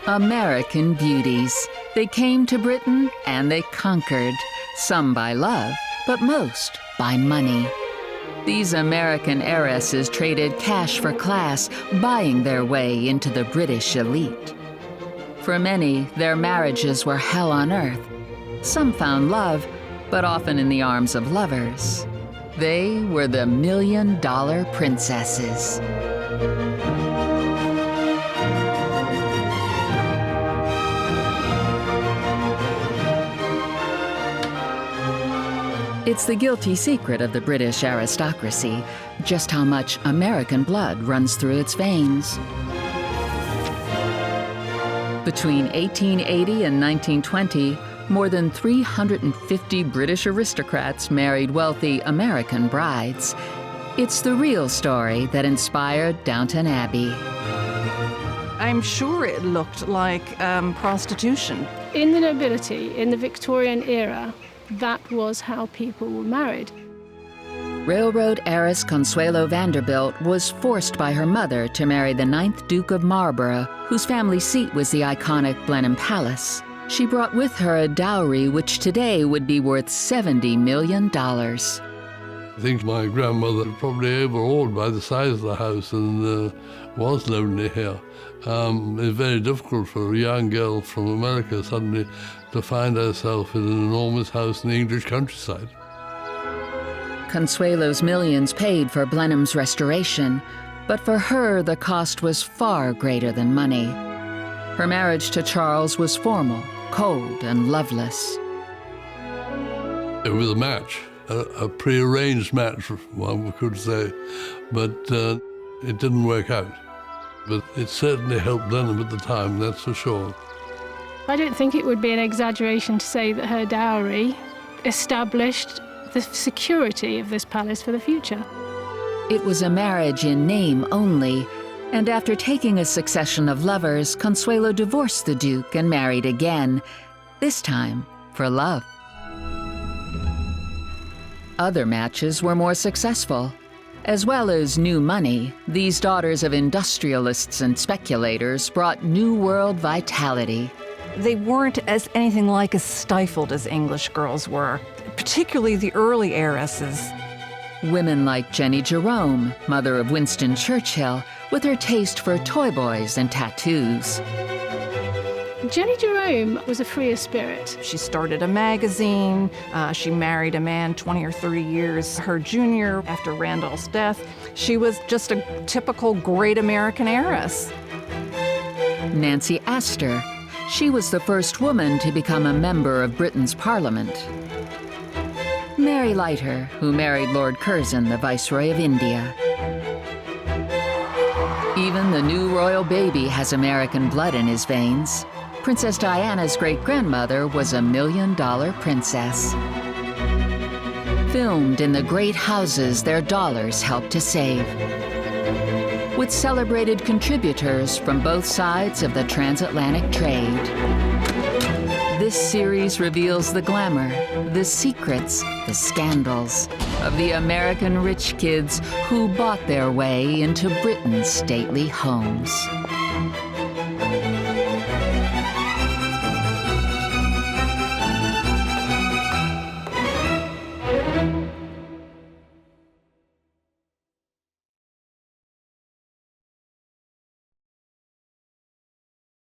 American beauties. They came to Britain and they conquered, some by love, but most by money. These American heiresses traded cash for class, buying their way into the British elite. For many, their marriages were hell on earth. Some found love, but often in the arms of lovers. They were the $1 Million Princesses. It's the guilty secret of the British aristocracy, just how much American blood runs through its veins. Between 1880 and 1920, more than 350 British aristocrats married wealthy American brides. It's the real story that inspired Downton Abbey. I'm sure it looked like prostitution. In the nobility, in the Victorian era, that was how people were married. Railroad heiress Consuelo Vanderbilt was forced by her mother to marry the 9th Duke of Marlborough, whose family seat was the iconic Blenheim Palace. She brought with her a dowry which today would be worth $70 million. I think my grandmother was probably overawed by the size of the house and was lonely here. It's very difficult for a young girl from America suddenly to find herself in an enormous house in the English countryside. Consuelo's millions paid for Blenheim's restoration, but for her the cost was far greater than money. Her marriage to Charles was formal, cold, and loveless. It was a match, a prearranged match, one could say, but it didn't work out. But it certainly helped Blenheim at the time, that's for sure. I don't think it would be an exaggeration to say that her dowry established the security of this palace for the future. It was a marriage in name only, and after taking a succession of lovers, Consuelo divorced the Duke and married again, this time for love. Other matches were more successful. As well as new money, these daughters of industrialists and speculators brought New World vitality. They weren't anything like as stifled as English girls were, particularly the early heiresses. Women like Jenny Jerome, mother of Winston Churchill, with her taste for toy boys and tattoos. Jenny Jerome was a freer spirit. She started a magazine. She married a man 20 or 30 years her junior after Randolph's death. She was just a typical great American heiress. Nancy Astor. She was the first woman to become a member of Britain's Parliament. Mary Leiter, who married Lord Curzon, the Viceroy of India. Even the new royal baby has American blood in his veins. Princess Diana's great-grandmother was a $1 Million Princess. Filmed in the great houses their dollars helped to save. With celebrated contributors from both sides of the transatlantic trade. This series reveals the glamour, the secrets, the scandals of the American rich kids who bought their way into Britain's stately homes.